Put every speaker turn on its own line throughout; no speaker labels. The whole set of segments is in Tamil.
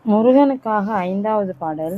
முருகனுக்காக 5வது பாடல்.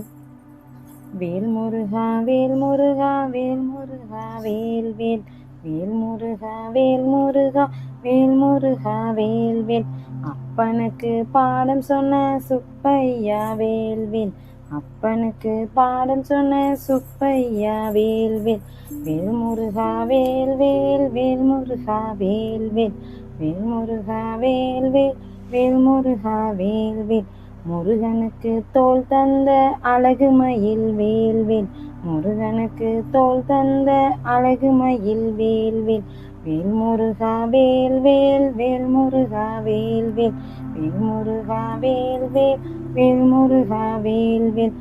வேல் முருகா வேல் முருகா வேல் முருகா வேல் வேல், வேல் முருகா வேல் முருகா வேல் முருகா வேல் வேல், அப்பனுக்கு பாடம் சொன்ன சுப்பையா வேல் வேல், அப்பனுக்கு பாடம் சொன்ன சுப்பையா வேல் வேல், வேல் முருகா வேல் வேல் வேல் முருகா வேல் வேல், வேல் முருகா வேல் வேல் வேல் முருகா வேல் வேல், முருகனுக்கு தோள் தந்த அழகு மயில் வேல் வேல், முருகனுக்கு தோள் தந்த அழகு மயில் வேல் வேல், வேல் முருகா வேல் வேல் வேல் முருகா வேல் வேல், வேல் முருகா வேல் வேல் வேல் முருகா வேல் வேல்,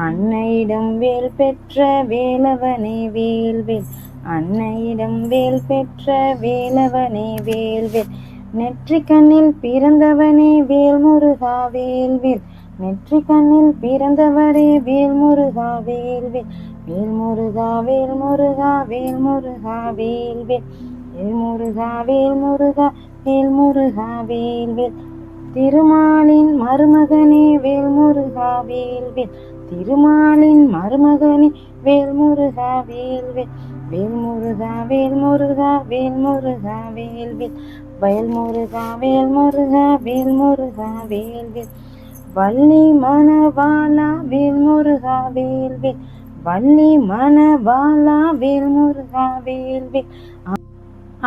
அன்னையிடம் வேல் பெற்ற வேலவனே வேல் வேல், அன்னையிடம் வேல் பெற்ற வேலவனே வேல் வேல், நெற்றி கண்ணில் பிறந்தவனே வேல் முருகா வேல் வேல், நெற்றி கண்ணில் பிறந்தவரே வேல் முருகா வேல் வேல், வேல் முருகா வேல் முருகா வேல் முருகா வேல் வேல், வேல் முருகா வேல் முருகா வேல் முருகா வேல் வேல், திருமாலின் மருமகனே வேல் முருகா வேல் வேல், திருமாலின் மருமகனே வேல் முருகா வேல் வேல், வேல் முருகா வேல் முருகா வேல் முருகா வேல் வேல், வேல் முருகா வேல் முருகா வேல் முருகா வேல் வேல், வள்ளி மணவாளா வேல் முருகா வேல் வேல், வள்ளி மணவாளா வேல் முருகா வேல் வேல்,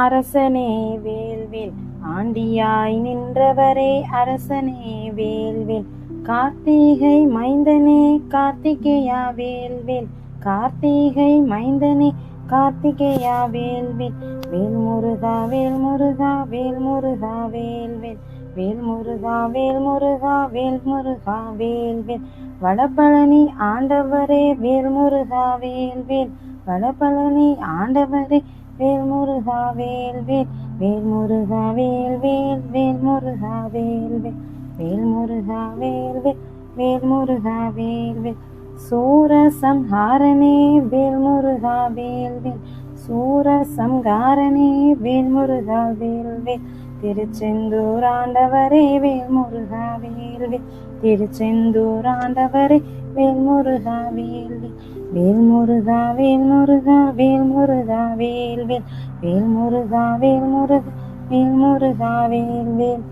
அரசனே வேல் வேல், ஆண்டியாய் நின்றவரே அரசனே வேல் வேல், கார்த்திகை மைந்தனே கார்த்திகேயா வேல் வேல், கார்த்திகை மைந்தனே கார்த்திகேயா வேல் வேல், வேல் முருகா வேல் முருகா வேல் முருகா வேல் வேல், வேல் முருகா வேல் முருகா வேல் முருகா வேல் வேல், வடபழனி ஆண்டவரே வேல் முருகா வேல் வேல், வடபழனி ஆண்டவரே வேல் முருகா வேல் வேல், வேல் முருகா வேல் வேல் வேல் முருகா வேல் வேல், வேல் முருகா வேல் வேல் வேல் முருகா வேல் வேல், சூரசம்ஹாரனே வேல் முருகா வேல் வேல், சூரசம்ஹாரனே வேல் முருகா வேல் வேல், திருச்செந்தூர் ஆண்டவரே வேல் முருகா வேல் வேல், திருச்செந்தூர் ஆண்டவரே வேல் முருகா வேல் வேல், வேல் முருகா வேல் முருகா வேல் முருகா வேல் வேல், வேல் முருகா வேல் முருகா வேல் முருகா வேல் வேல்,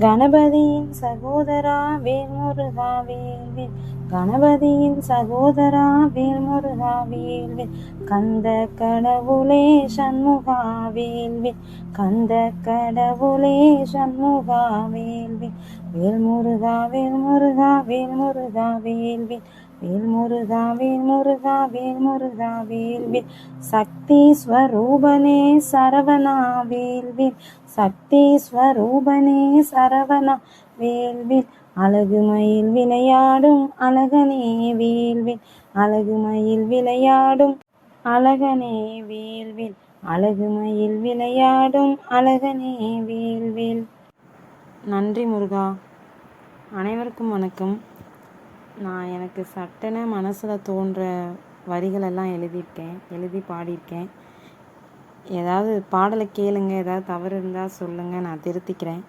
கணபதியின் சகோதரா வேல் முருகா வேல் வேல், கணபதியின் சகோதரா வேல் முருகா வேல் வேல், கந்த கடவுளே சண்முகா வேல் வேல், கந்த கடவுளே சண்முகா வேல் வேல், வேல் முருகா வேல் முருகா வேல் முருகா வேல் வேல், வேல் முருகா வேல் முருகா வேல் முருகா வேல் வேல், சக்தி ஸ்வரூபனே சரவணா வேல் வேல், சக்தி ஸ்வரூபனே சரவணா வேல் வேல், அழகு மயில் விளையாடும் அழகனே வேல் வேல், அழகு மயில் விளையாடும் அழகனே வேல் வேல், அழகு மயில் விளையாடும் அழகனே வேல் வேல். நன்றி முருகா. அனைவருக்கும் வணக்கம். நான் எனக்கு சட்டென மனசில் தோன்ற வரிகளெல்லாம் எழுதி பாடியிருக்கேன். ஏதாவது பாடலை கேளுங்க, ஏதாவது தவறு இருந்தால் சொல்லுங்கள், நான் திருத்திக்கிறேன்.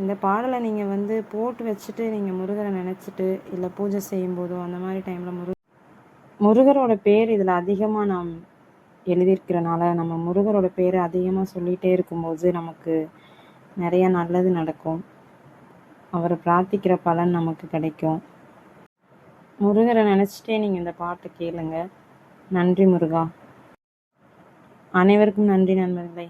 இந்த பாடலை நீங்கள் போட்டு வச்சுட்டு நீங்கள் முருகரை நினச்சிட்டு இல்லை பூஜை செய்யும்போதோ அந்த மாதிரி டைமில் முருகரோட பேர் இதில் அதிகமாக நாம் எழுதியிருக்கிறனால நம்ம முருகரோட பேரை அதிகமாக சொல்லிகிட்டே இருக்கும்போது நமக்கு நிறைய நல்லது நடக்கும். அவரை பிரார்த்திக்கிற பலன் நமக்கு கிடைக்கும். முருகரை நினச்சிட்டே நீங்கள் இந்த பாட்டை கேளுங்க. நன்றி முருகா. அனைவருக்கும் நன்றி நண்பர்களே.